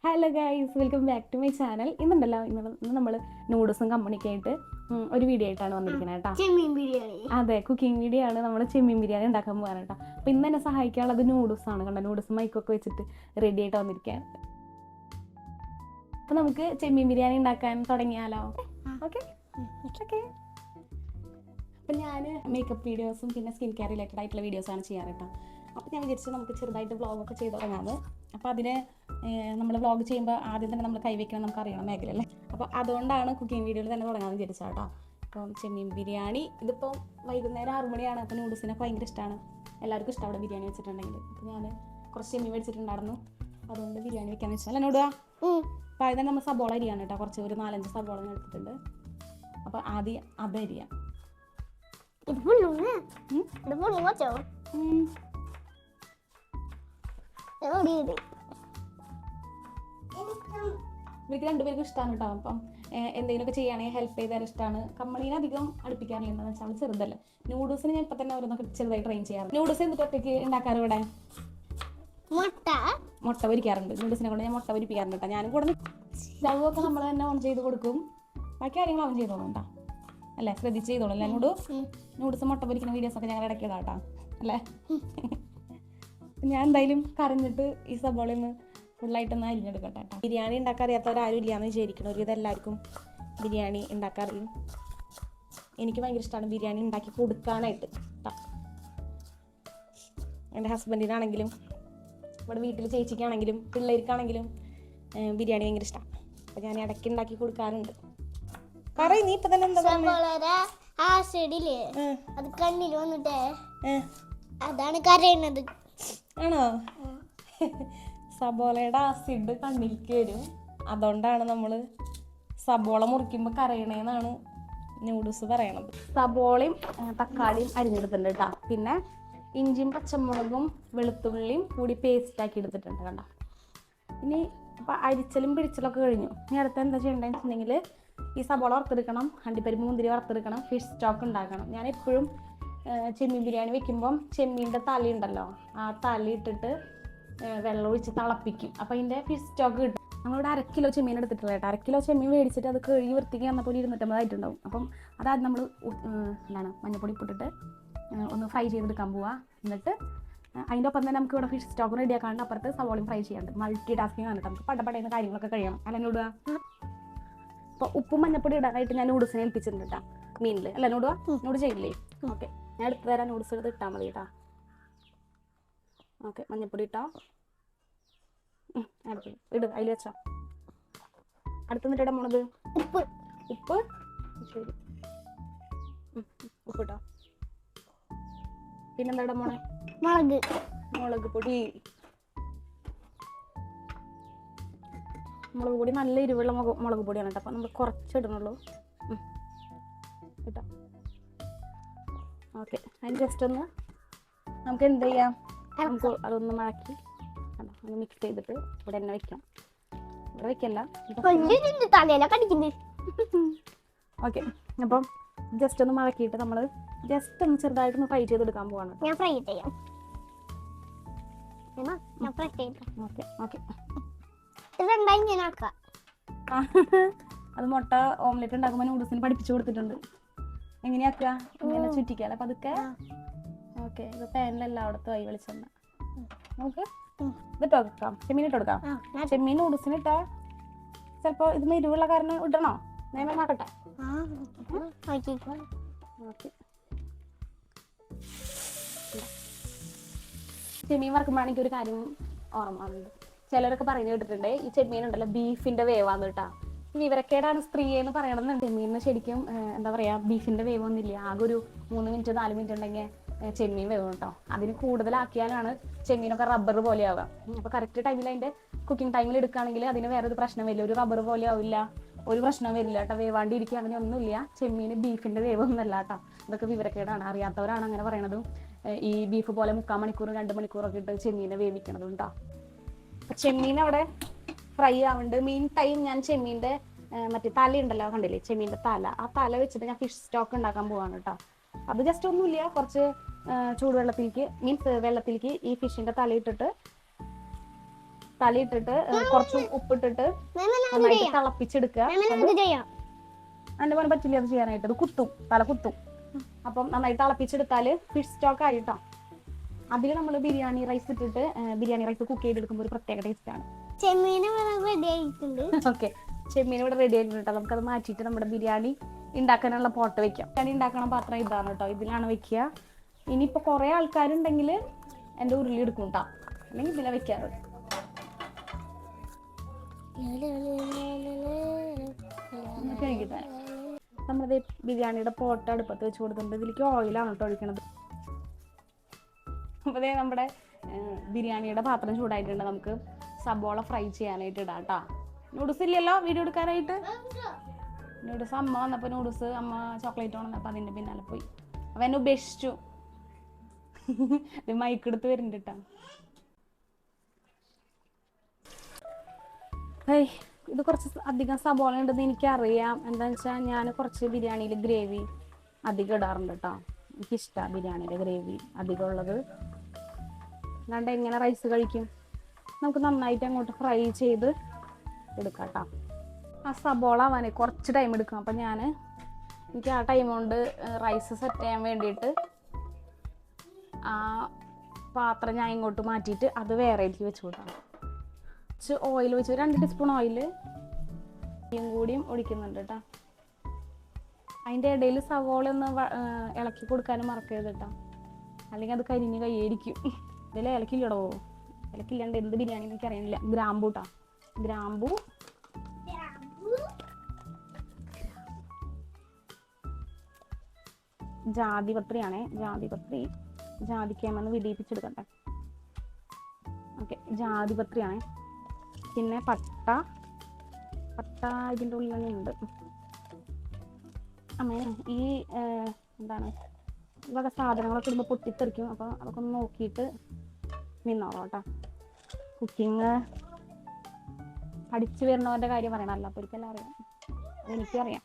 Hello guys, welcome back to my channel. ഇന്ന് നമ്മൾ നൂഡിൽസും കമ്പനിയൊക്കെ ആയിട്ട് ഒരു വീഡിയോ ആയിട്ടാണ് വന്നിരിക്കുന്നത് കേട്ടോ. ചെമ്മീൻ ബിരിയാണി. അതെ, കുക്കിംഗ് വീഡിയോ ആണ്. നമ്മൾ ചെമ്മീൻ ബിരിയാണി ഉണ്ടാക്കാൻ പോകാൻ കേട്ടോ. അപ്പോൾ ഇന്ന് എന്നെ സഹായിക്കാനുള്ളത് നൂഡിൽസാണ്. കണ്ടോ, നൂഡിൽസ് മൈക്കൊക്കെ വെച്ചിട്ട് റെഡി ആയിട്ട് വന്നിരിക്കാൻ. അപ്പോൾ നമുക്ക് ചെമ്മീൻ ബിരിയാണി ഉണ്ടാക്കാൻ തുടങ്ങിയാലോ? Okay okay. അപ്പം ഞാൻ മേക്കപ്പ് വീഡിയോസും പിന്നെ സ്കിൻ കെയർ റിലേറ്റഡ് ആയിട്ടുള്ള വീഡിയോസാണ് ചെയ്യാറ് കേട്ടോ. അപ്പോൾ ഞാൻ വിചാരിച്ചു നമുക്ക് ചെറുതായിട്ട് വ്ളോഗൊക്കെ ചെയ്ത് തുടങ്ങാമെന്ന്. അപ്പോൾ അതിന് നമ്മൾ വ്ളോഗ് ചെയ്യുമ്പോൾ ആദ്യം തന്നെ നമ്മൾ കൈവയ്ക്കണം, നമുക്ക് അറിയണം മേഖലയല്ലേ. അപ്പോൾ അതുകൊണ്ടാണ് കുക്കിംഗ് വീഡിയോയിൽ തന്നെ തുടങ്ങാമെന്ന് വിചാരിച്ചാൽ കേട്ടോ. അപ്പം ചെമ്മീൻ ബിരിയാണി ഇതിപ്പോൾ വൈകുന്നേരം 6 മണിയാണ്. അപ്പോൾ നൂഡിൽസിനൊക്കെ ഭയങ്കര ഇഷ്ടമാണ്, എല്ലാവർക്കും ഇഷ്ടം അവിടെ ബിരിയാണി വെച്ചിട്ടുണ്ടെങ്കിൽ. അപ്പോൾ ഞാൻ കുറച്ച് ചെമ്മീൻ മേടിച്ചിട്ടുണ്ടായിരുന്നു, അതുകൊണ്ട് ബിരിയാണി വെക്കാമെന്ന് വെച്ചാൽ എന്നോട്. അപ്പോൾ ആദ്യം തന്നെ നമ്മൾ സബോള അരിയാണ് കേട്ടോ. കുറച്ച് ഒരു 4-5 സബോള എടുത്തിട്ടുണ്ട്. അപ്പോൾ ആദ്യം അത് അരിയാം. ഇവർക്ക് രണ്ടുപേർക്കും ഇഷ്ടമാണ് കേട്ടോ. അപ്പം എന്തെങ്കിലുമൊക്കെ ചെയ്യുകയാണെങ്കിൽ ഹെൽപ്പ് ചെയ്താൽ ഇഷ്ടമാണ്. കമ്മണീനെ അധികം അടുപ്പിക്കാറില്ല, എന്താണെന്ന് വെച്ചാൽ അവൾ ചെറുതല്ലേ. നൂഡിൽസിന് ഞാൻ ഇപ്പം തന്നെ ഓരോന്നൊക്കെ ചെറുതായി ട്രെയിൻ ചെയ്യാറുണ്ട്. നൂഡിൽസ് എന്നിട്ട് ഒറ്റയ്ക്ക് ഉണ്ടാക്കാറ് ഇവിടെ മുട്ട പൊരിക്കാറുണ്ട്. നൂഡിൽസിനെ കൊണ്ട് ഞാൻ മുട്ട പൊരിപ്പിക്കാറുണ്ട് കേട്ടോ. ഞാനും കൂടെ സ്റ്റവൊക്കെ നമ്മൾ തന്നെ ഓൺ ചെയ്ത് കൊടുക്കും. ബാക്കി കാര്യങ്ങൾ അവൻ ചെയ്തോളും കേട്ടോ, അല്ലേ? ശ്രദ്ധിച്ച് ചെയ്തോളും അല്ലേ? നൂഡിൽസ് മുട്ട പൊരിക്കുന്ന വീഡിയോസൊക്കെ ഞങ്ങൾ ഇടയ്ക്ക് ഇടാം കേട്ടോ, അല്ലേ? ഞാൻ എന്തായാലും കരഞ്ഞിട്ട് ഈ സബോളയിൽ നിന്ന് ഫുള്ളായിട്ടൊന്ന് അരിഞ്ഞെടുക്കട്ടെ കേട്ടോ. ബിരിയാണി ഉണ്ടാക്കാൻ അറിയാത്തവരാരും ഇല്ലയെന്ന് വിചാരിക്കണം. ഒരു ഇതെല്ലാവർക്കും ബിരിയാണി ഉണ്ടാക്കാറിയും. എനിക്ക് ഭയങ്കര ഇഷ്ടമാണ് ബിരിയാണി ഉണ്ടാക്കി കൊടുക്കാനായിട്ട് കേട്ടോ. എൻ്റെ ഹസ്ബൻഡിനാണെങ്കിലും ഇവിടെ വീട്ടിൽ ചേച്ചിക്കാണെങ്കിലും പിള്ളേർക്കാണെങ്കിലും ബിരിയാണി ഭയങ്കര ഇഷ്ടമാണ്. അപ്പോൾ ഞാൻ ഇടയ്ക്ക് ഉണ്ടാക്കി കൊടുക്കാറുണ്ട്. പറയും നീ ഇപ്പം തന്നെ എന്താ അത് കണ്ണിൽ വന്നിട്ടേ അതാണ് കരയുന്നത്. ആണോ? സബോളയുടെ ആസിഡ് കണ്ണിലേക്ക് വരും, അതുകൊണ്ടാണ് നമ്മൾ സബോള മുറിക്കുമ്പോൾ കരയണേന്നാണ് നൂഡിൽസ് പറയണത്. സബോളയും തക്കാളിയും അരിഞ്ഞെടുത്തിട്ടുണ്ട് കേട്ടോ. പിന്നെ ഇഞ്ചിയും പച്ചമുളകും വെളുത്തുള്ളിയും കൂടി പേസ്റ്റാക്കി എടുത്തിട്ടുണ്ട് കണ്ടോ. ഇനി അപ്പോൾ അരിച്ചലും പിടിച്ചലൊക്കെ കഴിഞ്ഞു. ഇനി അടുത്ത് എന്താ ചെയ്യേണ്ടതെന്ന് വെച്ചിട്ടുണ്ടെങ്കിൽ ഈ സബോള വറുത്തെടുക്കണം, അണ്ടിപ്പരിപ്പ് മുന്തിരി വറുത്തെടുക്കണം, ഫിഷ് സ്റ്റോക്ക് ഉണ്ടാക്കണം. ഞാൻ എപ്പോഴും ചെമ്മീൻ ബിരിയാണി വെക്കുമ്പം ചെമ്മീൻ്റെ തലയുണ്ടല്ലോ, ആ തല ഇട്ടിട്ട് വെള്ളം ഒഴിച്ച് തിളപ്പിക്കും. അപ്പോൾ അതിൻ്റെ ഫിഷ് സ്റ്റോക്ക് കിട്ടും. നമ്മളിവിടെ 1 കിലോ ചെമ്മീൻ എടുത്തിട്ടില്ല കേട്ടോ. 1 കിലോ ചെമ്മീൻ മേടിച്ചിട്ട് അത് കഴുകി വൃത്തിക്ക് വന്നപ്പോൾ 250 ആയിട്ടുണ്ടാവും. അപ്പം അതാദ്യം നമ്മൾ മഞ്ഞൾപ്പൊടി ഇട്ടിട്ട് ഒന്ന് ഫ്രൈ ചെയ്തെടുക്കാൻ പോവുക. എന്നിട്ട് അതിൻ്റെ ഒപ്പം തന്നെ നമുക്ക് ഇവിടെ ഫിഷ് സ്റ്റോക്ക് റെഡിയാക്കാണ്ട് അപ്പുറത്ത് സവോളയും ഫ്രൈ ചെയ്യാണ്ട് മൾട്ടി ടാസ്കിങ് ആണ്. നമുക്ക് പടപടയുന്ന കാര്യങ്ങളൊക്കെ കഴിയണം, അല്ല നൂടുക. അപ്പോൾ ഉപ്പും മഞ്ഞൾപ്പൊടി ഇടാനായിട്ട് ഞാൻ നൂഡിൽസിനെ ഏൽപ്പിച്ചിട്ടുണ്ട് കേട്ടോ, മീനിൽ. അല്ല നൂടുക, നൂഡ് ചെയ്യില്ലേ? ഓക്കെ, ഞാൻ എടുത്ത് തരാം. നൂഡിൽസ് എടുത്ത് ഇട്ടാൽ മതി കേട്ടോ. ഓക്കെ, മഞ്ഞൾപ്പൊടി ഇട്ടോ, ഇട്, അതിൽ വെച്ചോ. അടുത്ത് നിന്നിട്ട് മുളക് ഉപ്പ് ശരി, ഉപ്പിട്ടോ. പിന്നെന്താ മോളെ? മുളക് പൊടി. മുളക് പൊടി നല്ല എരിവുള്ള മുളക് പൊടിയാണ് കേട്ടോ. അപ്പം നമ്മൾ കുറച്ചിടണുള്ളൂ കേട്ടോ. ഓക്കെ, അതിന് ജസ്റ്റ് ഒന്ന് നമുക്ക് എന്ത് ചെയ്യാം, നമുക്ക് അതൊന്ന് മഴക്കി ഒന്ന് മിക്സ് ചെയ്തിട്ട് ഇവിടെ തന്നെ വെക്കാം. ഇവിടെ വെക്കല്ല. ഓക്കെ, അപ്പം ജസ്റ്റ് ഒന്ന് മഴക്കിയിട്ട് നമ്മൾ ജസ്റ്റ് ഒന്ന് ചെറുതായിട്ടൊന്ന് ഫ്രൈ ചെയ്തെടുക്കാൻ പോവാണ്. ഞാൻ ഫ്രൈ ചെയ്യാം. Okay okay. അത് മുട്ട ഓംലെറ്റ് ഉണ്ടാക്കുമ്പോൾ നൂഡിൽസിന് പഠിപ്പിച്ചു കൊടുത്തിട്ടുണ്ട് എങ്ങനെയാക്കുക, ഇങ്ങനെ ചുറ്റിക്കാല. അപ്പം അതൊക്കെ ഓക്കെ. ഇത് പാനിലെല്ലാം അവിടത്തെ ആയി വെളിച്ചെണ്ണ. നമുക്ക് ഇതിട്ട് കൊടുക്കാം, ചെമ്മീൻ ഇട്ട് കൊടുക്കാം. ചെമ്മീൻ നൂഡിൽസിന് ഇട്ടാൽ ചിലപ്പോൾ ഇത് എരിവുള്ള കാരണം ഇടണോ? നേരം നോക്കട്ടെ. ഓക്കെ, ചെമ്മീൻ വറക്കുമ്പോഴാണ് എനിക്കൊരു കാര്യം ഓർമ്മ വന്നത്. ചിലരൊക്കെ പറഞ്ഞു കേട്ടിട്ടുണ്ട് ഈ ചെമ്മീൻ ഉണ്ടല്ലോ ബീഫിന്റെ വേവാന്ന് കേട്ടാ. വിവരക്കേടാണ് സ്ത്രീയെ എന്ന് പറയണമെന്നുണ്ട്. ചെമ്മീനിന് ശരിക്കും എന്താ പറയുക, ബീഫിന്റെ വേവൊന്നുമില്ല. ആകെ ഒരു 3 മിനിറ്റ് 4 മിനിറ്റ് ഉണ്ടെങ്കിൽ ചെമ്മീൻ വേവും കേട്ടോ. അതിന് കൂടുതലാക്കിയാലാണ് ചെമ്മീനൊക്കെ റബ്ബർ പോലെ ആവുക. അപ്പോൾ കറക്റ്റ് ടൈമിൽ അതിൻ്റെ കുക്കിംഗ് ടൈമിൽ എടുക്കുകയാണെങ്കിൽ അതിന് വേറെ ഒരു പ്രശ്നം വരില്ല, ഒരു റബ്ബർ പോലെ ആവില്ല, ഒരു പ്രശ്നം വരില്ല കേട്ടോ. വേവാണ്ടിരിക്കുക അങ്ങനെ ഒന്നുമില്ല. ചെമ്മീന് ബീഫിന്റെ വേവൊന്നുമല്ല കേട്ടോ. ഇതൊക്കെ വിവരക്കേടാണ്, അറിയാത്തവരാണ് അങ്ങനെ പറയണതും. ഈ ബീഫ് പോലെ 3/4 മണിക്കൂർ 2 മണിക്കൂറൊക്കെ ഇട്ട് ചെമ്മീനെ വേവിക്കണതും കേട്ടോ. അപ്പം ചെമ്മീൻ അവിടെ ഫ്രൈ ആവുന്നുണ്ട്. മീൻ ടൈം ഞാൻ ചെമ്മീൻ്റെ മറ്റേ തല ഉണ്ടല്ലോ, കണ്ടില്ലേ ചെമ്മീൻ്റെ തല, ആ തല വെച്ചിട്ട് ഞാൻ ഫിഷ് സ്റ്റോക്ക് ഉണ്ടാക്കാൻ പോവാണ് കേട്ടോ. അത് ജസ്റ്റ് ഒന്നുമില്ല, കുറച്ച് ചൂടുവെള്ളത്തിലേക്ക് മീൻസ് വെള്ളത്തിലേക്ക് ഈ ഫിഷിൻ്റെ തല ഇട്ടിട്ട് തലി ഇട്ടിട്ട് കുറച്ച് ഉപ്പിട്ടിട്ട് നന്നായിട്ട് തിളപ്പിച്ചെടുക്കുക. എൻ്റെ പോലെ പറ്റില്ല അത് ചെയ്യാനായിട്ട്, അത് കുത്തും, തല കുത്തും. അപ്പം നന്നായിട്ട് തിളപ്പിച്ചെടുത്താൽ ഫിഷ് സ്റ്റോക്ക് ആയിട്ടോ. അതിൽ നമ്മൾ ബിരിയാണി റൈസ് ഇട്ടിട്ട് ബിരിയാണി റൈസ് കുക്ക് ചെയ്തെടുക്കുമ്പോൾ ഒരു പ്രത്യേക ടേസ്റ്റ് ആണ്. ഓക്കെ, ചെമ്മീൻ ഇവിടെ റെഡി ആയിട്ടുണ്ട്. നമുക്കത് മാറ്റിയിട്ട് നമ്മുടെ ബിരിയാണി ഉണ്ടാക്കാനുള്ള പോട്ട് വെക്കാം. ബിരിയാണി ഉണ്ടാക്കണ പാത്രം ഇതാണ് കേട്ടോ, ഇതിലാണ് വെക്കുക. ഇനിയിപ്പോൾ കുറേ ആൾക്കാരുണ്ടെങ്കിൽ എൻ്റെ ഉരുളി എടുക്കും കേട്ടോ, അല്ലെങ്കിൽ ഇതിലെ വെക്കാറ്. കഴിക്കട്ടെ. നമ്മുടെ ബിരിയാണിയുടെ പോട്ട് അടുപ്പത്ത് വെച്ച് കൊടുത്തിട്ടുണ്ട്. ഇതിലേക്ക് ഓയിലാണ് കേട്ടോ ഒഴിക്കണത്. അപ്പോൾ അതേ നമ്മുടെ ബിരിയാണിയുടെ പാത്രം ചൂടായിട്ടുണ്ട്. നമുക്ക് സബോള ഫ്രൈ ചെയ്യാനായിട്ട് ഇടാം കേട്ടോ. നൂഡിൽസ് ഇല്ലല്ലോ വീഡിയോ എടുക്കാനായിട്ട്. നൂഡിൽസ് അമ്മ വന്നപ്പോൾ നൂഡിൽസ് അമ്മ ചോക്ലേറ്റ് വന്നപ്പോൾ അതിൻ്റെ പിന്നാലെ പോയി. അപ്പം എന്നെ ഉപേക്ഷിച്ചു. ഇത് മൈക്കെടുത്ത് വരുന്നുണ്ട് കേട്ടോ. ഇത് കുറച്ച് അധികം സബോള ഉണ്ടെന്ന് എനിക്കറിയാം. എന്താണെന്ന് വെച്ചാൽ ഞാൻ കുറച്ച് ബിരിയാണിയിൽ ഗ്രേവി അധികം ഇടാറുണ്ട് കേട്ടോ. എനിക്കിഷ്ടമാണ് ബിരിയാണിയുടെ ഗ്രേവി അധികം ഉള്ളത്. അല്ലാണ്ട് എങ്ങനെ റൈസ് കഴിക്കും? നമുക്ക് നന്നായിട്ട് അങ്ങോട്ട് ഫ്രൈ ചെയ്ത് എടുക്കാം കേട്ടോ. ആ സബോള ആവാനേ കുറച്ച് ടൈം എടുക്കും. അപ്പം എനിക്ക് ആ ടൈം കൊണ്ട് റൈസ് സെറ്റ് ചെയ്യാൻ വേണ്ടിയിട്ട് ആ പാത്രം ഞാൻ ഇങ്ങോട്ട് മാറ്റിയിട്ട് അത് വേറെയിലേക്ക് വെച്ച് കൊടുക്കാം. കുറച്ച് ഓയിൽ വെച്ച് 2 ടീസ്പൂൺ ഓയിൽ കൂടിയും ഒഴിക്കുന്നുണ്ട് കേട്ടോ. അതിൻ്റെ ഇടയിൽ സവോള ഒന്ന് ഇളക്കി കൊടുക്കാനും മറക്കരുത് കേട്ടോ, അല്ലെങ്കിൽ അത് കരിഞ്ഞ് കയ്യായിരിക്കും. ഇതിൽ ഇലക്കില്ലടോ, ഇലക്കില്ലാണ്ട് എന്ത് ബിരിയാണി എനിക്ക് അറിയാനില്ല. ഗ്രാമ്പൂ കേട്ടോ, ഗ്രാമ്പൂ, ജാതിപത്രിയാണേ, ജാതിക്കാമെന്ന് വിടിയിപ്പിച്ചെടുക്കട്ടെ. ഓക്കെ, ജാതിപത്രിയാണേ. പിന്നെ പട്ട ഇതിൻ്റെ ഉള്ളിൽ ഉണ്ട്. അമ്മേ ഈ എന്താണ് ഇവക സാധനങ്ങളൊക്കെ ഇടുമ്പോൾ പൊട്ടിത്തെറിക്കും. അപ്പോൾ അതൊക്കെ ഒന്ന് നോക്കിയിട്ട് നിന്നോളൂ കേട്ടോ. കുക്കിങ് പഠിച്ചു വരുന്നവരുടെ കാര്യം പറയണമല്ലോ, അപ്പോൾ ഒരിക്കലും അറിയാം. അതെനിക്കറിയാം.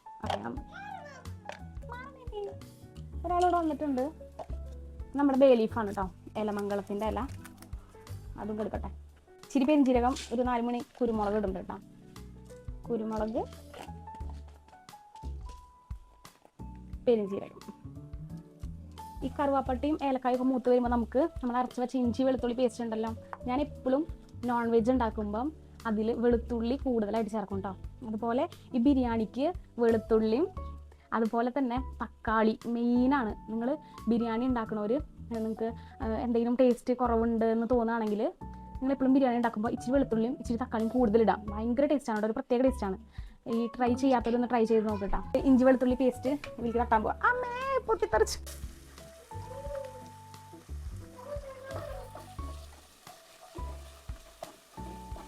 ഒരാളിവിടെ വന്നിട്ടുണ്ട്. നമ്മുടെ ബേ ലീഫാണ് കേട്ടോ, ഇലമംഗളത്തിൻ്റെ ഇല. അതും കൊടുക്കട്ടെ. ഇച്ചിരി പെരുംജീരകം, ഒരു 4 മണി കുരുമുളക് ഇടുന്നുണ്ട് കേട്ടോ. കുരുമുളക്, പെരുംജീരകം. ഈ കറുവാപ്പട്ടയും ഏലക്കായൊക്കെ മൂത്ത് വരുമ്പോൾ നമ്മൾ അരച്ച് വെച്ച ഇഞ്ചി വെളുത്തുള്ളി പേസ്റ്റ് ഉണ്ടല്ലോ. ഞാൻ എപ്പോഴും നോൺ വെജ് ഉണ്ടാക്കുമ്പം അതിൽ വെളുത്തുള്ളി കൂടുതലായിട്ട് ചേർക്കും കേട്ടോ. അതുപോലെ ഈ ബിരിയാണിക്ക് വെളുത്തുള്ളിയും അതുപോലെ തന്നെ തക്കാളി മെയിനാണ്. നിങ്ങൾ ബിരിയാണി ഉണ്ടാക്കണവർ നിങ്ങൾക്ക് എന്തെങ്കിലും ടേസ്റ്റ് കുറവുണ്ട് എന്ന് തോന്നുകയാണെങ്കിൽ നിങ്ങൾ എപ്പോഴും ബിരിയാണി ഉണ്ടാക്കുമ്പോൾ ഇച്ചിരി വെളുത്തുള്ളിയും ഇച്ചിരി തക്കാളിയും കൂടുതലിടാം. ഭയങ്കര ടേസ്റ്റാണ്, ഒരു പ്രത്യേക ടേസ്റ്റാണ്. ഈ ട്രൈ ചെയ്യാത്തവരൊന്ന് ട്രൈ ചെയ്ത് നോക്കട്ടോ. ഇഞ്ചി വെളുത്തുള്ളി പേസ്റ്റ് ഇതിലേക്ക് തട്ടാൻ പോവാം. അമ്മേ പൊട്ടിത്തെറിച്ച്.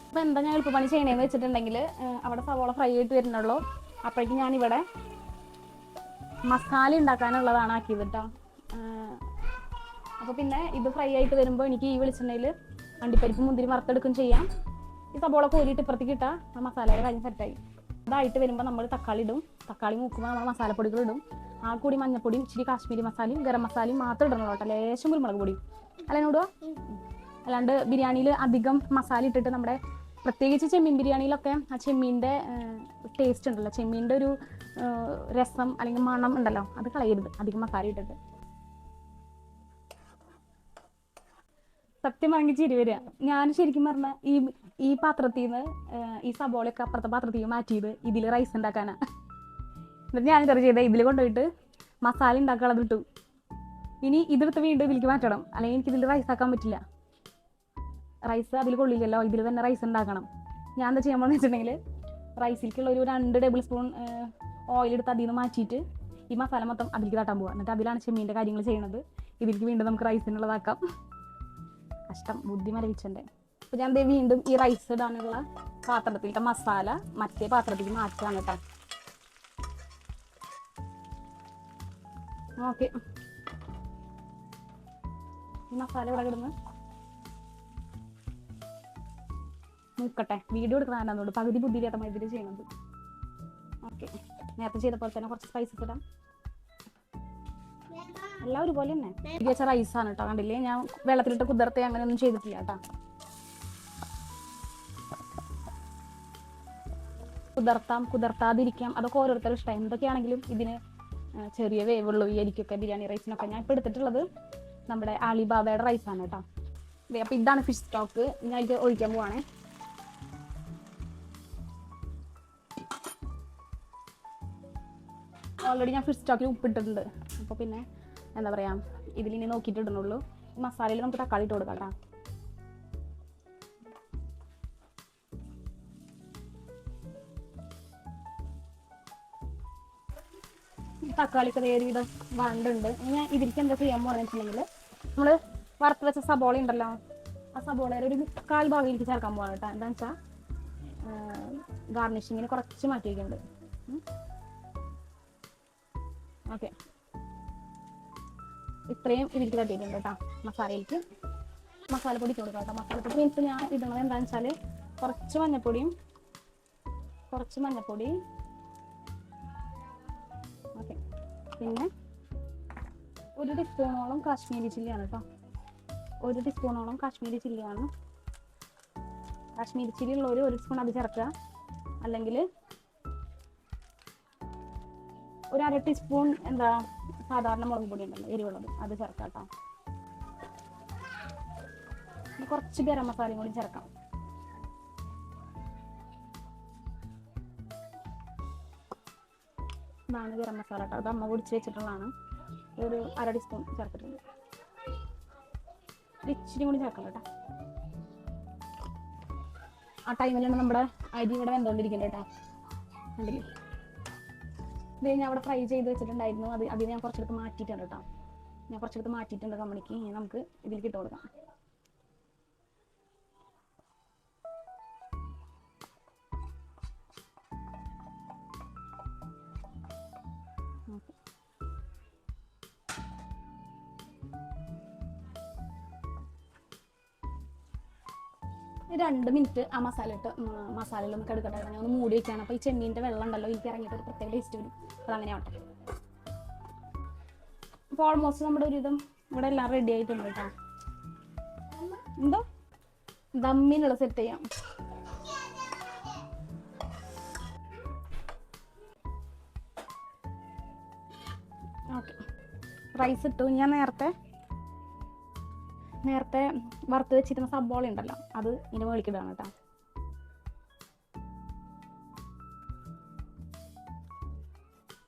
അപ്പോൾ എന്താ ഞാൻ എളുപ്പപ്പണി ചെയ്യണേന്ന് വെച്ചിട്ടുണ്ടെങ്കിൽ അവിടെ സവോള ഫ്രൈ ആയിട്ട് വരുന്നുള്ളൂ. അപ്പോഴേക്കും ഞാനിവിടെ മസാല ഉണ്ടാക്കാനുള്ളതാണ് ആക്കിയത് കേട്ടോ. അപ്പോൾ പിന്നെ ഇത് ഫ്രൈ ആയിട്ട് വരുമ്പോൾ എനിക്ക് ഈ വെളിച്ചെണ്ണയിൽ അണ്ടിപ്പരിപ്പ് മുന്തിരി വറുത്തെടുക്കും ചെയ്യാം. ഈ സവോള കോരിയിട്ട് ഇപ്പുറത്തേക്ക് ഇട്ടാൽ ആ മസാലയുടെ കാര്യം സെറ്റായി. അതായിട്ട് വരുമ്പോൾ നമ്മൾ തക്കാളി ഇടും. തക്കാളി മൂക്കുമ്പോൾ നമ്മൾ മസാലപ്പൊടികളിടും. ആ കൂടി മഞ്ഞപ്പൊടിയും ഇച്ചിരി കാശ്മീരി മസാലയും ഗരം മസാലയും മാത്രം ഇടണല്ലോ കേട്ടോ. ലേശം കുരുമുളക് പൊടിയും അല്ലെ ഇടുക. അല്ലാണ്ട് ബിരിയാണിയിൽ അധികം മസാല ഇട്ടിട്ട് നമ്മുടെ പ്രത്യേകിച്ച് ചെമ്മീൻ ബിരിയാണിയിലൊക്കെ ആ ചെമ്മീൻ്റെ ടേസ്റ്റ് ഉണ്ടല്ലോ, ചെമ്മീൻ്റെ ഒരു രസം അല്ലെങ്കിൽ മണം ഉണ്ടല്ലോ, അത് കളയരുത് അധികം മസാല ഇട്ടിട്ട്. സത്യം വാങ്ങി ചിരി വരിക. ഞാൻ ശരിക്കും പറഞ്ഞാൽ ഈ പാത്രത്തിൽ നിന്ന് ഈ സബോളയൊക്കെ അപ്പുറത്തെ പാത്രത്തിൽ മാറ്റിയത് ഇതിൽ റൈസ് ഉണ്ടാക്കാനാണ്. എന്നിട്ട് ഞാൻ ചെറിയ ചെയ്താൽ ഇതിൽ കൊണ്ടുപോയിട്ട് മസാല ഉണ്ടാക്കാനുള്ളത് ഇട്ടു. ഇനി ഇതെടുത്ത് വീണ്ടും ഇതിലേക്ക് മാറ്റണം, അല്ലെങ്കിൽ എനിക്ക് ഇതിൽ റൈസ് ആക്കാൻ പറ്റില്ല. റൈസ് അതിൽ കൊള്ളില്ലല്ലോ, ഇതിൽ തന്നെ റൈസ് ഉണ്ടാക്കണം. ഞാൻ എന്താ ചെയ്യാൻ പോകുന്നത് വെച്ചിട്ടുണ്ടെങ്കിൽ റൈസിലേക്കുള്ള ഒരു 2 ടേബിൾ സ്പൂൺ ഓയിലെടുത്ത് അതിൽ നിന്ന് മാറ്റിയിട്ട് ഈ മസാല മൊത്തം അതിലേക്ക് തട്ടാൻ പോവുക. എന്നിട്ട് അതിലാണ് ചെമ്മീൻ്റെ കാര്യങ്ങൾ ചെയ്യണത്. ഇതിലേക്ക് വീണ്ടും നമുക്ക് റൈസിനുള്ളതാക്കാം. കഷ്ടം, ബുദ്ധി മരവിച്ചെൻ്റെ. അപ്പോൾ ഞാൻ വീണ്ടും ഈ റൈസ് ഇടാനുള്ള പാത്രത്തിലത്തെ മസാല മറ്റേ പാത്രത്തിലേക്ക് മാറ്റാണ് കേട്ടോ. ഓക്കെ, ഈ മസാല ഇവിടെ കിടന്ന് നോക്കട്ടെ. വീഡിയോ എടുക്കണമെന്നോട് പകുതി ബുദ്ധിയില്ലാത്ത മൈതിരി ചെയ്യണത്. ഓക്കെ, നേരത്തെ ചെയ്ത പോലെ തന്നെ കുറച്ച് സ്പൈസസ് ഇടാം. എല്ലാം ഒരുപോലെ തന്നെ വെച്ച റൈസാണ് കേട്ടോ. കണ്ടില്ലേ, ഞാൻ വെള്ളത്തിലിട്ട് കുതിർത്തെ അങ്ങനെയൊന്നും ചെയ്തിട്ടില്ല കേട്ടോ. കുതിർത്താതിരിക്കാം, അതൊക്കെ ഓരോരുത്തരും ഇഷ്ടം. എന്തൊക്കെയാണെങ്കിലും ഇതിന് ചെറിയ വേവുള്ളൂ ഈ അരിക്കൊക്കെ, ബിരിയാണി റൈസിനൊക്കെ. ഞാൻ ഇപ്പോൾ എടുത്തിട്ടുള്ളത് നമ്മുടെ അലിബാബയുടെ റൈസാണ് കേട്ടോ. അപ്പോൾ ഇതാണ് ഫിഷ് സ്റ്റോക്ക്. ഞാൻ ഇത് ഒഴിക്കാൻ പോവാണേ. ഓൾറെഡി ഞാൻ ഫിഷ് സ്റ്റോക്കിൽ ഉപ്പിട്ടിട്ടുണ്ട്. അപ്പോൾ പിന്നെ എന്താ പറയുക, ഇതിലിനി നോക്കിയിട്ട് ഇടുന്നുള്ളൂ. ഈ മസാലയിൽ നമുക്ക് തക്കാളി ഇട്ട് കൊടുക്കാം കേട്ടോ. തക്കാളിക്ക് വേറിയുടെ വണ്ടുണ്ട്. ഞാൻ ഇതിലേക്ക് എന്താ ചെയ്യാൻ പോകുന്നത് വെച്ചിട്ടുണ്ടെങ്കിൽ, നമ്മൾ വറുത്ത് വെച്ച സബോള ഉണ്ടല്ലോ, ആ സബോളയുടെ ഒരു 1/4 ഭാഗം എനിക്ക് ചേർക്കാൻ പോകാം കേട്ടോ. എന്താണെന്ന് വെച്ചാൽ ഗാർണിഷിങ്ങിന് കുറച്ച് മാറ്റി വയ്ക്കുന്നുണ്ട്. ഓക്കെ, ഇത്രയും ഇതിലേക്ക് തട്ടിയിട്ടുണ്ട് കേട്ടോ. മസാലയിലേക്ക് മസാലപ്പൊടി ഇട്ട് കൊടുക്കാം കേട്ടോ. മസാലപ്പൊടി മീൻസ് ഞാൻ ഇടുന്നത് എന്താണെന്ന് വെച്ചാൽ കുറച്ച് മഞ്ഞൾപ്പൊടി, ഓക്കെ, പിന്നെ 1 ടീസ്പൂണോളം കാശ്മീരി ചില്ലിയാണ് കേട്ടോ. 1 ടീസ്പൂണോളം കാശ്മീരി ചില്ലിയാണ്. കാശ്മീരി ചില്ലി ഉള്ളവർ 1 സ്പൂൺ അത് ചേർക്കുക, അല്ലെങ്കിൽ 1/2 ടീസ്പൂൺ എന്താ സാധാരണ മുളക് പൊടി ഉണ്ടല്ലോ, എരിവുള്ളത്, അത് ചേർക്കാം കേട്ടോ. കുറച്ച് ഗരം മസാലയും കൂടി ചേർക്കാം. ഇതാണ് ഗരം മസാല കേട്ടോ. അത് അമ്മ പൊടിച്ച് വെച്ചിട്ടുള്ളതാണ്. ഒരു 1/2 ടീസ്പൂൺ ചേർത്തിട്ടുണ്ട്. ഇച്ചിരി കൂടി ചേർക്കാം കേട്ടോ. ആ ടൈമിലാണ് നമ്മുടെ അരി ഇവിടെ വെന്തുകൊണ്ടിരിക്കുന്നത് കേട്ടോ. കണ്ടില്ലേ, ഇത് ഞാൻ അവിടെ ഫ്രൈ ചെയ്ത് വെച്ചിട്ടുണ്ടായിരുന്നു. അതിന് ഞാൻ കുറച്ചെടുത്ത് മാറ്റിയിട്ടുണ്ട് കേട്ടോ. ഞാൻ കുറച്ചെടുത്ത് മാറ്റിയിട്ടുണ്ട് കമ്പനിക്ക്. ഇനി നമുക്ക് ഇതിലേക്ക് ഇട്ട് കൊടുക്കാം. ഒരു 2 മിനിറ്റ് ആ മസാലയിലൊന്ന് കടുക്കട്ടെ. ഞാൻ ഒന്ന് മൂടി വയ്ക്കുകയാണ്. അപ്പോൾ ഈ ചെമ്മീൻ്റെ വെള്ളം ഉണ്ടല്ലോ, എനിക്ക് ഇറങ്ങിയിട്ട് ഒരു പ്രത്യേക ടേസ്റ്റ് വരും. അതങ്ങനെ ആവട്ടെ. അപ്പോൾ ഓൾമോസ്റ്റ് നമ്മുടെ ഒരുവിധം ഇവിടെ എല്ലാം റെഡി ആയിട്ടുണ്ട് കേട്ടോ. എന്തോ ദമ്മിനുള്ള സെറ്റ് ചെയ്യാം. ഓക്കെ, റൈസ് ഇട്ടു. ഞാൻ നേരത്തെ വറുത്ത് വെച്ചിരുന്ന സബോള ഉണ്ടല്ലോ, അത് ഇതിന് മേളിക്കിടാണ് കേട്ടോ.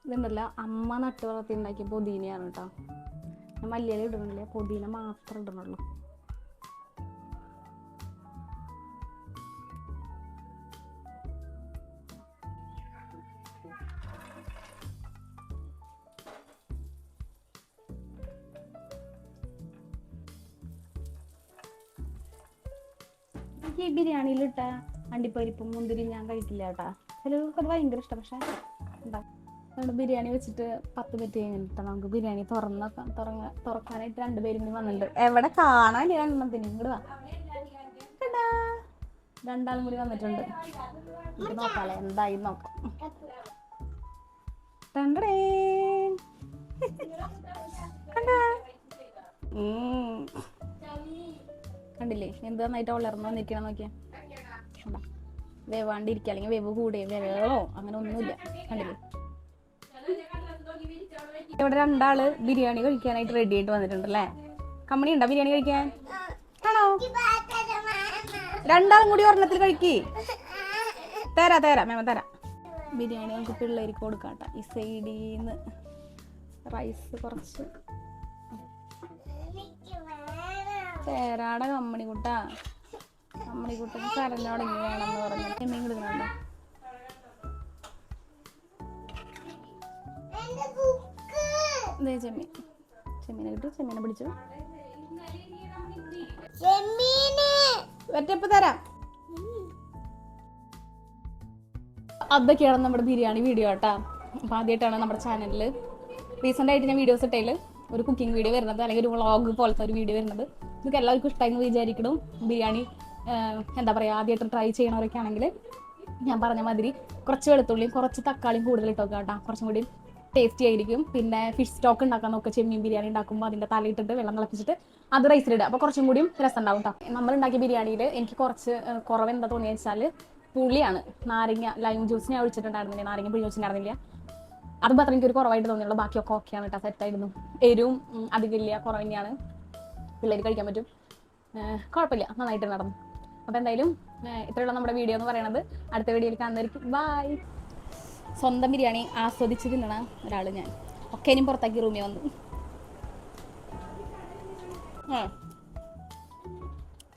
ഇതുണ്ടല്ലോ, അമ്മ നട്ട് വളർത്തി ഉണ്ടാക്കിയ പുതിനയാണ് കേട്ടോ. ഞാൻ മല്ലിയില ഇടുന്നില്ല, പുതിന മാത്രം ഇടണുള്ളൂ. ഈ ബിരിയാണിയിലിട്ട അണ്ടിപ്പരിപ്പും മുന്തിരി ഞാൻ കഴിക്കില്ല കേട്ടാ. ചിലർക്ക് അത് ഭയങ്കര ഇഷ്ടം. പക്ഷെ എന്താ, നമ്മുടെ ബിരിയാണി വെച്ചിട്ട് 10 മിനിറ്റ് കഴിഞ്ഞിട്ട് നമുക്ക് ബിരിയാണി തുറക്കാനായിട്ട് 2 പേരും കൂടി വന്നിട്ടുണ്ട്. എവിടെ കാണാൻ 2 ഇങ്ങോട്ട് വാ. 2 ആളും കൂടി വന്നിട്ടുണ്ട്. നമുക്ക് നോക്കാല്ലേ എന്തായി നോക്കാം. കണ്ടില്ലേ എന്ത് നന്നായിട്ട് വളർന്നു വന്നിരിക്കണം. നോക്കിയാ വേവാണ്ടിരിക്കുക, അല്ലെങ്കിൽ വേവ് കൂടിയ വേവോ അങ്ങനെ ഒന്നുമില്ല. കണ്ടില്ലേ, ഇവിടെ 2 ആള് ബിരിയാണി കഴിക്കാനായിട്ട് റെഡി ആയിട്ട് വന്നിട്ടുണ്ടല്ലേ. കമ്പനി ഉണ്ടോ ബിരിയാണി കഴിക്കാൻ? ആണോ? 2 ആളും കൂടി ഒരെണ്ണത്തിൽ കഴിക്കേ. തരാം മേമ തരാം. ബിരിയാണി നമുക്ക് പിള്ളേർക്ക് കൊടുക്കാട്ടോ. ഈ സൈഡിന്ന് റൈസ് കുറച്ച് തേരാടെ കമ്മണിക്കുട്ടന് കരഞ്ഞു തുടങ്ങി വേണമെന്ന് പറഞ്ഞു. ചെമ്മീൻ കൊടുക്കുന്നുണ്ടോ? ചെമ്മീനെ കിട്ടു. ചെമ്മീനെ പിടിച്ചു. ഒറ്റപ്പ് തരാം. അതൊക്കെയാണ് നമ്മുടെ ബിരിയാണി വീഡിയോ കേട്ടാ. അപ്പോൾ ആദ്യമായിട്ടാണ് നമ്മുടെ ചാനലിൽ റീസെൻ്റ് ആയിട്ട് ഞാൻ വീഡിയോസ് ഇട്ടതിൽ ഒരു കുക്കിംഗ് വീഡിയോ വരുന്നത്, അല്ലെങ്കിൽ ഒരു വ്ളോഗ് പോലത്തെ ഒരു വീഡിയോ വരുന്നത്. നിങ്ങൾക്ക് എല്ലാവർക്കും ഇഷ്ടമായിരുന്നു വിചാരിക്കണം. ബിരിയാണി എന്താ പറയുക, ആദ്യമായിട്ട് ട്രൈ ചെയ്യണവരൊക്കെ ആണെങ്കിൽ ഞാൻ പറഞ്ഞ മാതിരി കുറച്ച് വെളുത്തുള്ളിയും കുറച്ച് തക്കാളിയും കൂടുതൽ ഇട്ടൊക്കെ കേട്ടോ. കുറച്ചും കൂടി ടേസ്റ്റി ആയിരിക്കും. പിന്നെ ഫിഷ് സ്റ്റോക്ക് ഉണ്ടാക്കാൻ നോക്കുക. ചെമ്മീൻ ബിരിയാണി ഉണ്ടാക്കുമ്പോൾ അതിൻ്റെ തലയിട്ടിട്ട് വെള്ളം തിളപ്പിച്ചിട്ട് അത് റൈസിലിടുക. അപ്പോൾ കുറച്ചും കൂടിയും രസം ഉണ്ടാവും കേട്ടോ. നമ്മൾ ഉണ്ടാക്കിയ ബിരിയാണിയിൽ എനിക്ക് കുറച്ച് കുറവ് എന്താ തോന്നിയെന്ന് വെച്ചാൽ പുളിയാണ്. നാരങ്ങ ലൈം ജ്യൂസ് ഞാൻ ഒഴിച്ചിട്ടുണ്ടായിരുന്നില്ല, നാരങ്ങ പിഴിഞ്ഞ് വെച്ചിട്ടുണ്ടായിരുന്നില്ല. അത് മാത്രം എനിക്കൊരു കുറവായിട്ട് തോന്നിയുള്ളൂ, ബാക്കിയൊക്കെ ഓക്കെയാണ് കേട്ടോ, സെറ്റായിരുന്നു. എരിവും അധികമില്ല, കുറവ് തന്നെയാണ്, പിള്ളേർ കഴിക്കാൻ പറ്റും, കുഴപ്പമില്ല, നന്നായിട്ട് നടന്നു. അപ്പോൾ എന്തായാലും ഇത്രയുള്ള നമ്മുടെ വീഡിയോ എന്ന് പറയുന്നത്. അടുത്ത വീഡിയോയിൽ കാണുന്നതായിരിക്കും. ബൈ. സ്വന്തം ബിരിയാണി ആസ്വദിച്ച് തിന്നണ ഒരാൾ ഞാൻ. ഒക്കെ ഇനിയും പുറത്താക്കി റൂമിൽ വന്നു.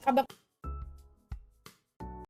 അപ്പം